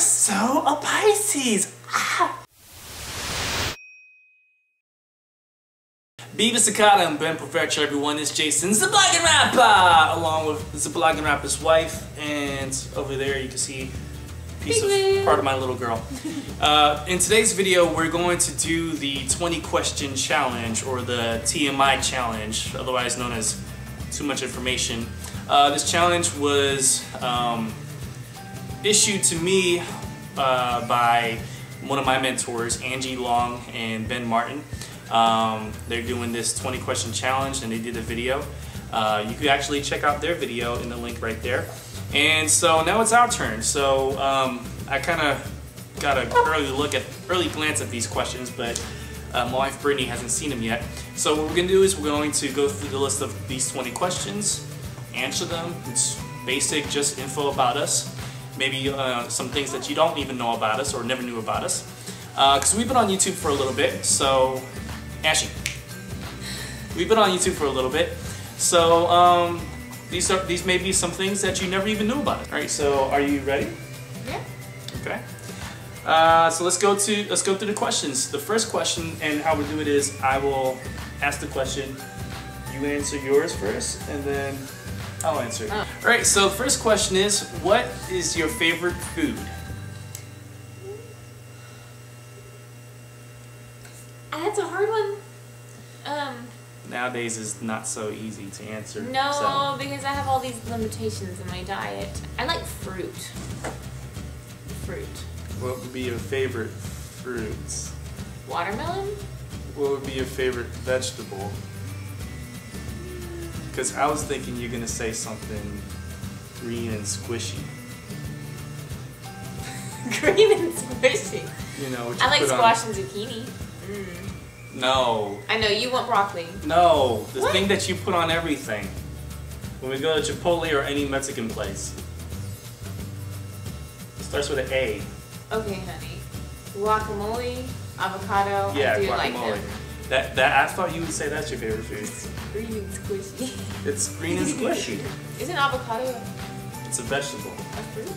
so a Pisces. Ah. Beavis Sakata and Ben Perfection, everyone. It's Jason's the Blogging Rapper, along with the Blogging Rapper's wife, and over there you can see a piece of part of my little girl. In today's video, we're going to do the 20 question challenge, or the TMI challenge, otherwise known as too much information. This challenge was issued to me by one of my mentors, Angie Long and Ben Martin. They're doing this 20 question challenge, and they did a video. You can actually check out their video in the link right there. And so now it's our turn. So I kind of got an early glance at these questions, but my wife Brittany hasn't seen them yet. So what we're going to do is we're going to go through the list of these 20 questions, answer them. It's basic, just info about us. Maybe some things that you don't even know about us or never knew about us. Because we've been on YouTube for a little bit, so... Ashley, we've been on YouTube for a little bit, so these may be some things that you never even knew about. All right, so are you ready? Yeah. Okay. So let's go through the questions. The first question, and how we do it is, I will ask the question, you answer yours first, and then I'll answer. Oh. All right. So the first question is, what is your favorite food? That's a hard one. Nowadays is not so easy to answer. No, so. because I have all these limitations in my diet. I like fruit. Fruit. What would be your favorite fruits? Watermelon? What would be your favorite vegetable? Because I was thinking you're going to say something green and squishy. Green and squishy? You know, what you I like put squash on... and zucchini. No. I know, you want broccoli. No, the thing that you put on everything. When we go to Chipotle or any Mexican place. It starts with an A. Okay, honey. Guacamole, avocado, yeah, I do guacamole. like them. That I thought you would say that's your favorite food. It's green and squishy. It's green and squishy. Isn't avocado It's a vegetable. a fruit?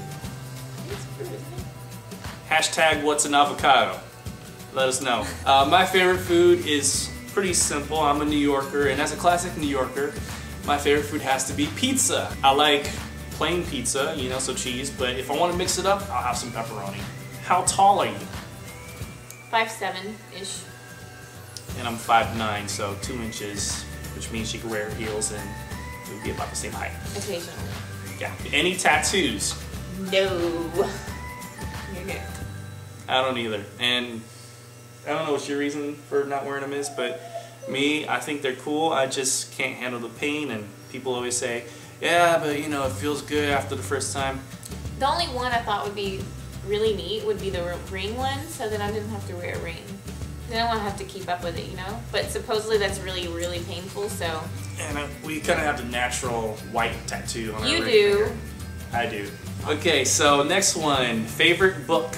It's fruit, isn't it? Hashtag what's an avocado? Let us know. My favorite food is pretty simple. I'm a New Yorker, and as a classic New Yorker, my favorite food has to be pizza. I like plain pizza, you know, so cheese, but if I want to mix it up, I'll have some pepperoni. How tall are you? 5'7"-ish. And I'm 5'9", so 2 inches, which means she could wear heels and it would be about the same height. Occasionally. Yeah. Any tattoos? No. Okay. I don't either. And I don't know what your reason for not wearing them is, but me, I think they're cool. I just can't handle the pain, and people always say, yeah, but you know, it feels good after the first time. The only one I thought would be really neat would be the ring one, so then I didn't have to wear a ring. Then I won't have to keep up with it, you know? But supposedly that's really, really painful, so... And we kind of have the natural white tattoo on our ring do. finger. I do. Okay, so next one. Favorite book?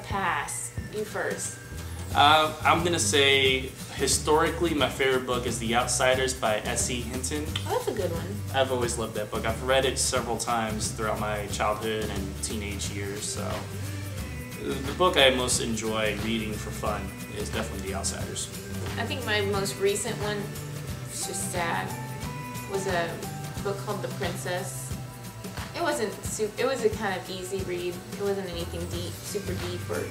Pass. You first. I'm gonna say, historically, my favorite book is The Outsiders by S.E. Hinton. Oh, that's a good one. I've always loved that book. I've read it several times throughout my childhood and teenage years, so the book I most enjoy reading for fun is definitely The Outsiders. I think my most recent one, it's just sad, was a book called The Princess. It wasn't it was a kind of easy read. It wasn't anything deep, super deep or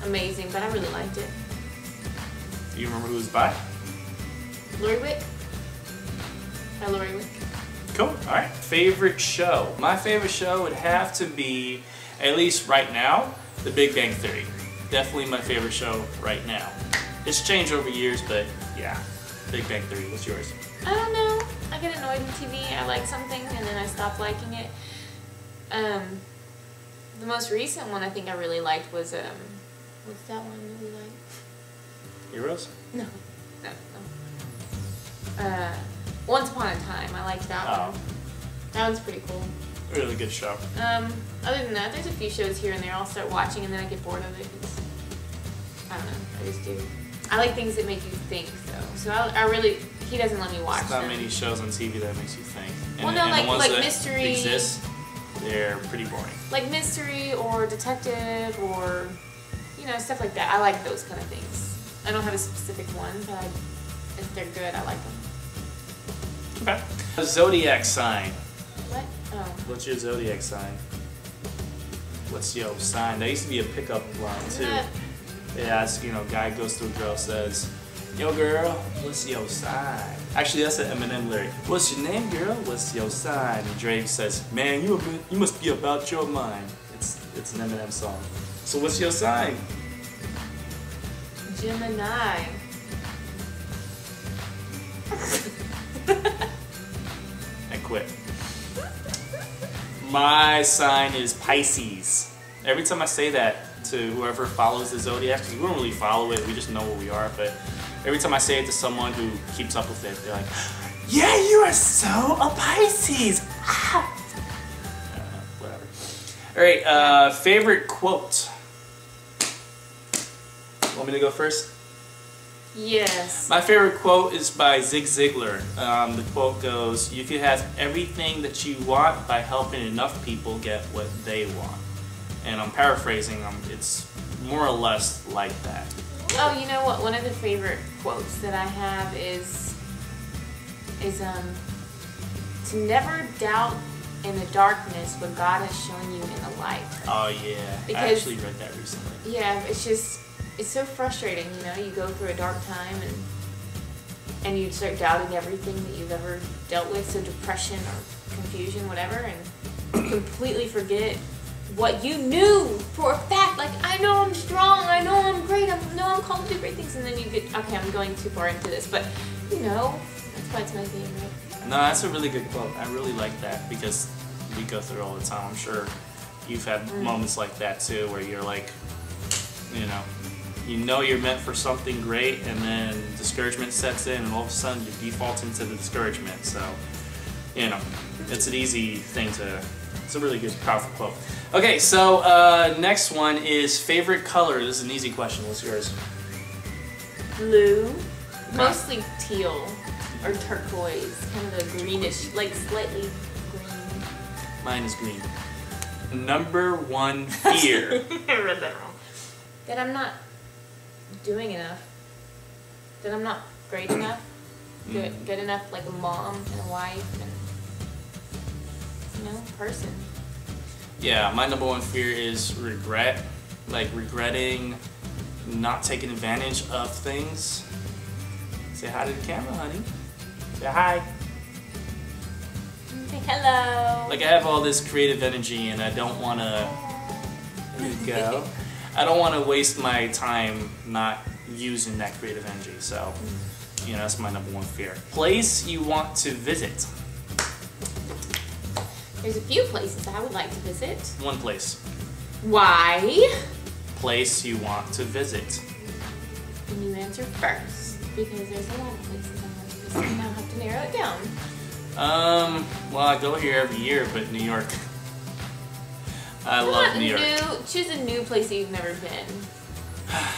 amazing, but I really liked it. Do you remember who it was by? Lori Wick? By Lori Wick. Cool. Alright. Favorite show? My favorite show would have to be, at least right now, The Big Bang Theory. Definitely my favorite show right now. It's changed over years, but yeah. Big Bang Theory. What's yours? I don't know. I get annoyed with TV. I like something and then I stop liking it. The most recent one I think I really liked was what's that one that we liked? Heroes? No. Once Upon a Time. I liked that one. That one's pretty cool. Really good show. Other than that, there's a few shows here and there I'll start watching and then I get bored of it. I don't know. I just do. I like things that make you think, though. So I really, he doesn't let me watch There's not them. many shows on TV that makes you think. Well, no, and the ones like that mystery. exist, they're pretty boring. Like mystery or detective or, you know, stuff like that. I like those kind of things. I don't have a specific one, but if they're good, I like them. Okay. A zodiac sign. What? Oh. What's your zodiac sign? What's your sign? That used to be a pickup line too. Yeah, it's, you know, guy goes to a girl, says, "Yo girl, what's your sign?" Actually, that's an Eminem lyric. "What's your name, girl? What's your sign?" And Drake says, "Man, you must be about your mind." It's an Eminem song. So what's your sign? Gemini. I quit. My sign is Pisces. Every time I say that to whoever follows the zodiac, because we don't really follow it, we just know what we are, but every time I say it to someone who keeps up with it, they're like, "Yeah, you are so a Pisces!" Ah. Whatever. Alright, favorite quote. Want me to go first? Yes. My favorite quote is by Zig Ziglar. The quote goes, "You can have everything that you want by helping enough people get what they want." And I'm paraphrasing, it's more or less like that. Oh, you know what? One of the favorite quotes that I have is to never doubt in the darkness what God has shown you in the light. Oh yeah, Because, I actually read that recently. Yeah, it's so frustrating, you know, you go through a dark time and you start doubting everything that you've ever dealt with, so depression or confusion, whatever, and completely forget what you knew for a fact. Like, I know I'm strong, I know I'm great, I know I'm called to do great things, and then you get, okay, I'm going too far into this, but, you know, that's why it's my favorite. No, that's a really good quote. I really like that because we go through it all the time. I'm sure you've had moments like that too, where you're like, you know you're meant for something great, and then discouragement sets in, and all of a sudden you default into the discouragement. So, you know, it's an easy thing to, it's a really good, powerful quote. Okay, so next one is favorite color. This is an easy question. What's yours? Blue, mostly teal or turquoise, kind of a greenish, like slightly green. Mine is green. Number one fear. I read that wrong. That I'm not doing enough. That I'm not great enough. Good enough, like a mom and a wife and, person. Yeah, my number one fear is regret. Like regretting not taking advantage of things. Say hi to the camera, honey. Say hi. Say hello. Like I have all this creative energy and I don't want to, there you go. I don't want to waste my time not using that creative energy. So, that's my number one fear. Place you want to visit. There's a few places I would like to visit. One place. Why? Place you want to visit. And you answer first, because there's a lot of places I want to visit and I'll have to narrow it down. Well, I go here every year, but New York. I love New York. Choose a new place that you've never been.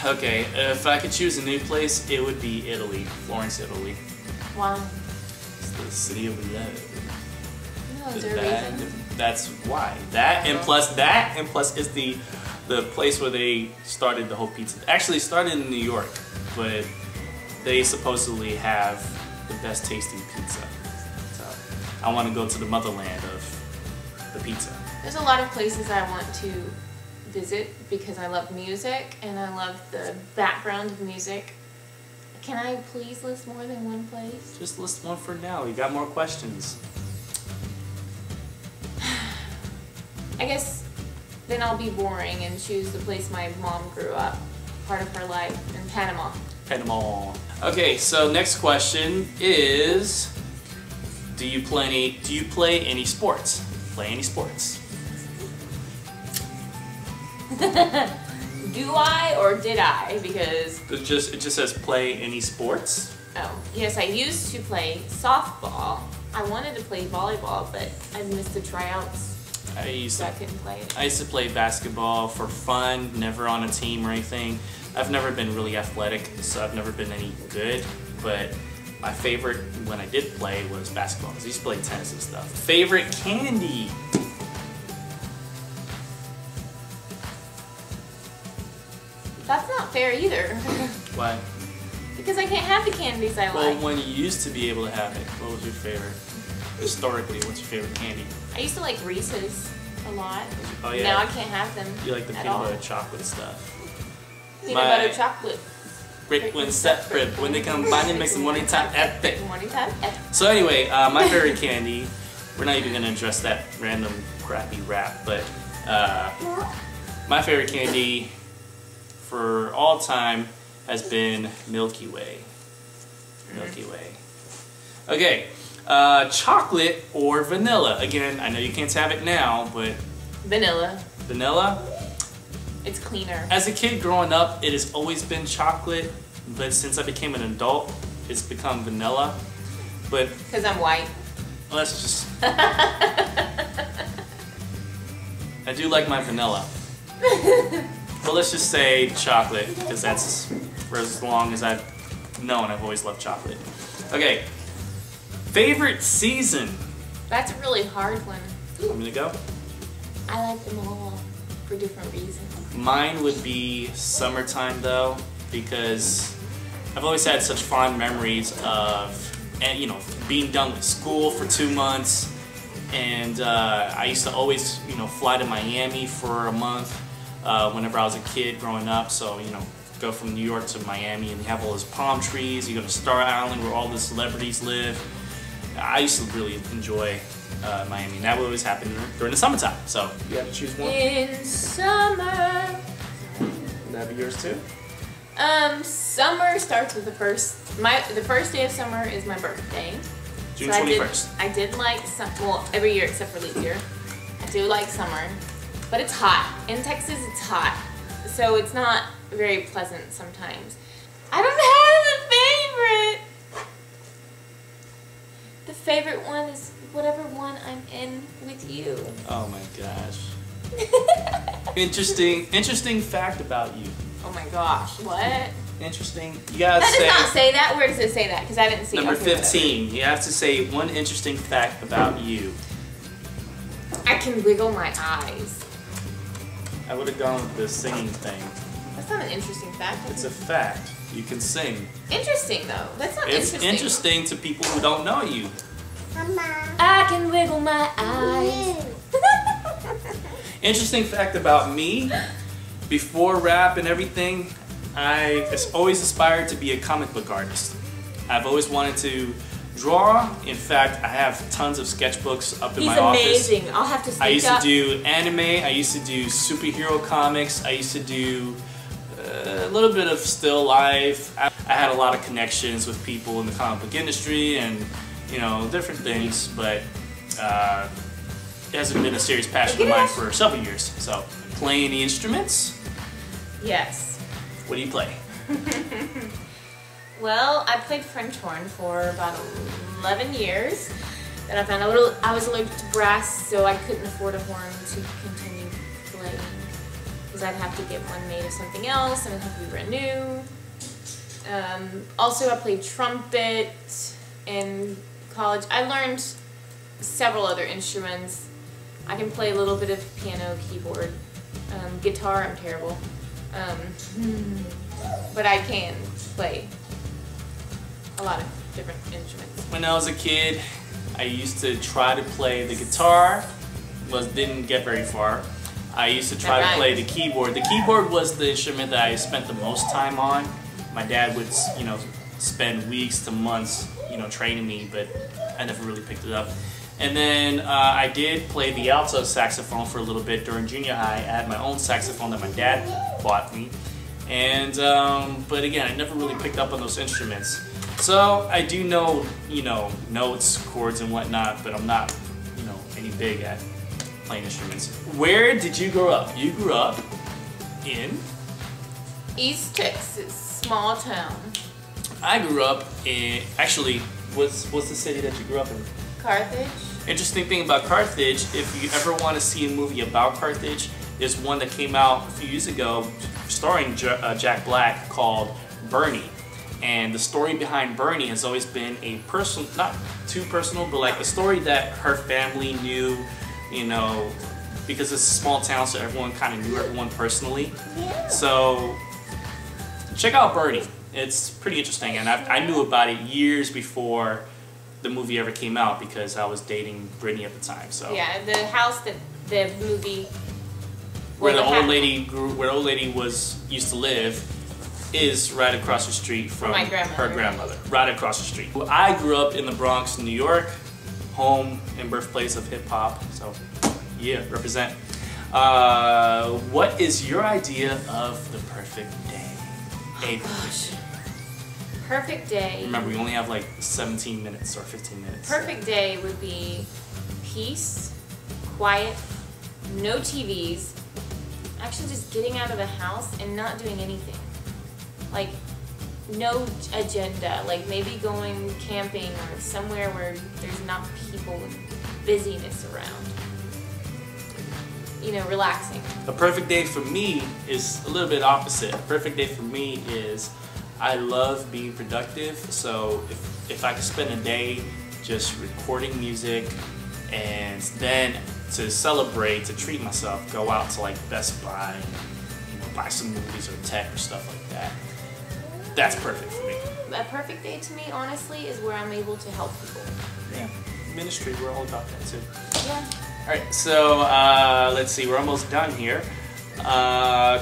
Okay, if I could choose a new place, it would be Italy. Florence, Italy. Why? It's the city of love. No, is there a reason? That's why. That and plus it's the place where they started the whole pizza. Actually started in New York, but they supposedly have the best tasting pizza. So I want to go to the motherland of the pizza. There's a lot of places I want to visit because I love music and I love the background of music. Can I please list more than one place? Just list one for now. You got more questions. I guess then I'll be boring and choose the place my mom grew up, part of her life, in Panama. Panama. Okay, so next question is, do you play any sports? Play any sports? Do I or did I? Because it just says play any sports. Oh, yes, I used to play softball. I wanted to play volleyball, but I missed the tryouts. I couldn't play it. I used to play basketball for fun, never on a team or anything. I've never been really athletic, so I've never been any good, but my favorite when I did play was basketball, because I used to play tennis and stuff. Favorite candy? That's not fair either. Why? Because I can't have the candies I Well, like. when you used to be able to have it, what was your favorite? Historically, what's your favorite candy? I used to like Reese's a lot. Oh yeah. Now I can't have them. You like the at peanut all. butter chocolate stuff. Peanut butter chocolate. Break when separate, when they combine it makes the morning time epic. Morning time epic. So anyway, my favorite candy, we're not even going to address that random crappy rap, but my favorite candy for all time has been Milky Way. Milky Way. Okay, chocolate or vanilla? Again, I know you can't have it now, but Vanilla. vanilla? It's cleaner. As a kid growing up, it has always been chocolate, but since I became an adult, it's become vanilla. But Because I'm white. let's just... I do like my vanilla. But let's just say chocolate, because that's for as long as I've known, I've always loved chocolate. Okay, favorite season? That's a really hard one. Want me to go? I like them all for different reasons. Mine would be summertime though, because I've always had such fond memories of, and you know, being done with school for 2 months, and I used to always, you know, fly to Miami for a month whenever I was a kid growing up. So you know, go from New York to Miami, and you have all those palm trees. You go to Star Island where all the celebrities live. I used to really enjoy Miami, and that would always happen during the summertime. So you have to choose one. In summer. Would that be yours too? Summer starts with the first day of summer is my birthday. June So 21st. I did like well, every year except for leap year. I do like summer, but it's hot. In Texas, it's hot, so it's not very pleasant sometimes. I don't have a favorite. The favorite one is whatever one I'm in with you. Oh my gosh. Interesting fact about you. Oh my gosh, what? Interesting. You gotta That say does not say that. Where does it say that? Because I didn't see it. number Okay, 15. You have to say one interesting fact about you. I can wiggle my eyes. I would have gone with the singing thing. That's not an interesting fact. It's a fact. You can sing. Interesting though. That's not It's interesting. interesting to people who don't know you. I can wiggle my eyes. Interesting fact about me. Before rap and everything, I always aspired to be a comic book artist. I've always wanted to draw. In fact, I have tons of sketchbooks up in my office. He's amazing. I'll have to speak I used up. to do anime, I used to do superhero comics, I used to do a little bit of still life. I had a lot of connections with people in the comic book industry and, you know, different things, but it hasn't been a serious passion of mine for several years. So, playing the instruments? Yes. What do you play? Well, I played French horn for about 11 years. Then I found I was allergic to brass, so I couldn't afford a horn to continue playing. Because I'd have to get one made of something else, and it'd have to be brand new. Also, I played trumpet in college. I learned several other instruments. I can play a little bit of piano, keyboard, guitar. I'm terrible. But I can play a lot of different instruments. When I was a kid, I used to try to play the guitar, didn't get very far. I used to try to play the keyboard. The keyboard was the instrument that I spent the most time on. My dad would, you know, spend weeks to months, you know, training me, but I never really picked it up. And then I did play the alto saxophone for a little bit during junior high. I had my own saxophone that my dad bought me. And, but again, I never really picked up on those instruments. So I do know, you know, notes, chords, and whatnot, but I'm not, you know, any big at playing instruments. Where did you grow up? You grew up in? East Texas, small town. I grew up in, actually, what's the city that you grew up in? Carthage. Interesting thing about Carthage, if you ever want to see a movie about Carthage, there's one that came out a few years ago starring Jack Black called Bernie. And the story behind Bernie has always been a personal, not too personal, but like a story that her family knew, you know, because it's a small town, so everyone kind of knew everyone personally. Yeah. So check out Bernie. It's pretty interesting, and I knew about it years before the movie ever came out because I was dating Brittany at the time. So yeah, the house that the movie where the old lady used to live is right across the street from her grandmother, right across the street. Well, I grew up in the Bronx, New York, home and birthplace of hip hop. So yeah, represent. What is your idea of the perfect day? Gosh. Perfect day. Remember, we only have like 17 minutes or 15 minutes. Perfect day would be peace, quiet, no TVs, actually just getting out of the house and not doing anything. Like, no agenda. Like maybe going camping or somewhere where there's not people and busyness around. You know, relaxing. A perfect day for me is a little bit opposite. A perfect day for me is I love being productive, so if I could spend a day just recording music and then to celebrate, to treat myself, go out to like Best Buy, you know, buy some movies or tech or stuff like that. That's perfect for me. A perfect day to me, honestly, is where I'm able to help people. Yeah, ministry, we're all about that too. Yeah. Alright, so let's see, we're almost done here.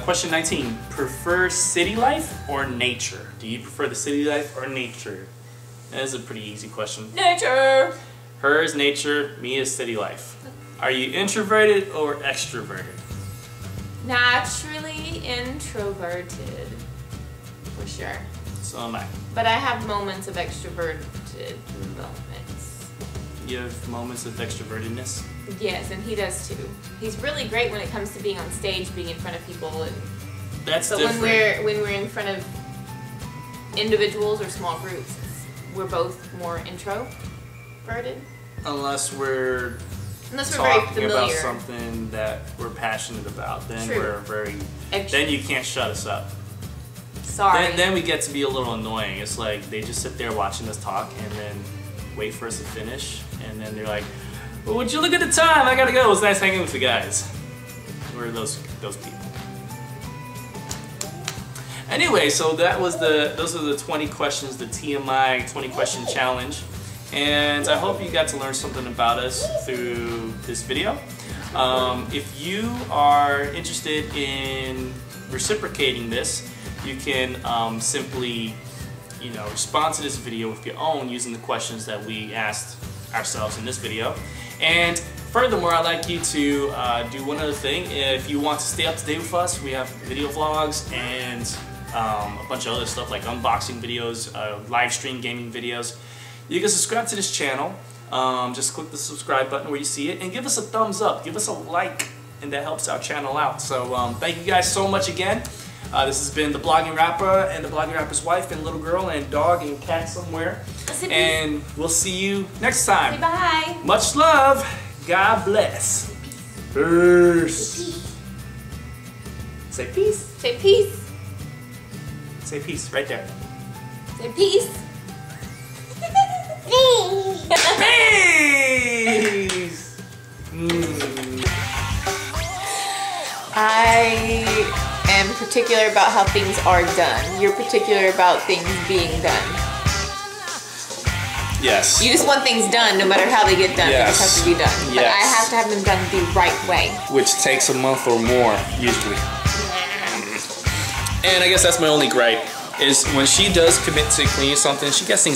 Question 19, prefer city life or nature? Do you prefer the city life or nature? That is a pretty easy question. Nature! Her is nature, me is city life. Are you introverted or extroverted? Naturally introverted, for sure. So am I. But I have moments of extroverted moments. You have moments of extrovertedness? Yes, and he does too. He's really great when it comes to being on stage, being in front of people, and that's but different. when we're in front of individuals or small groups, we're both more introverted. Unless we're very talking familiar about something that we're passionate about, then True. we're very. Then you can't shut us up. Sorry. Then we get to be a little annoying. It's like they just sit there watching us talk and then wait for us to finish, and then they're like, well, would you look at the time? I gotta go. It was nice hanging with the guys. We're those people. Anyway, so those are the 20 questions, the TMI 20 question challenge. And I hope you got to learn something about us through this video. If you are interested in reciprocating this, you can simply, you know, respond to this video with your own using the questions that we asked ourselves in this video. And furthermore, I'd like you to do one other thing. If you want to stay up to date with us, we have video vlogs and a bunch of other stuff like unboxing videos, live stream gaming videos. You can subscribe to this channel. Just click the subscribe button where you see it and give us a thumbs up, give us a like, and that helps our channel out. So thank you guys so much again. This has been the Blogging Rapper and the Blogging Rapper's wife and little girl and dog and cat somewhere. And we'll see you next time. Say bye. Much love. God bless. Peace. Say peace. Say peace. Say peace right there. Say peace. Peace. I am particular about how things are done. You're particular about things being done. Yes. You just want things done no matter how they get done. Yes. They just have to be done. But I have to have them done the right way. Which takes a month or more, usually. And I guess that's my only gripe, is when she does commit to cleaning something, she gets things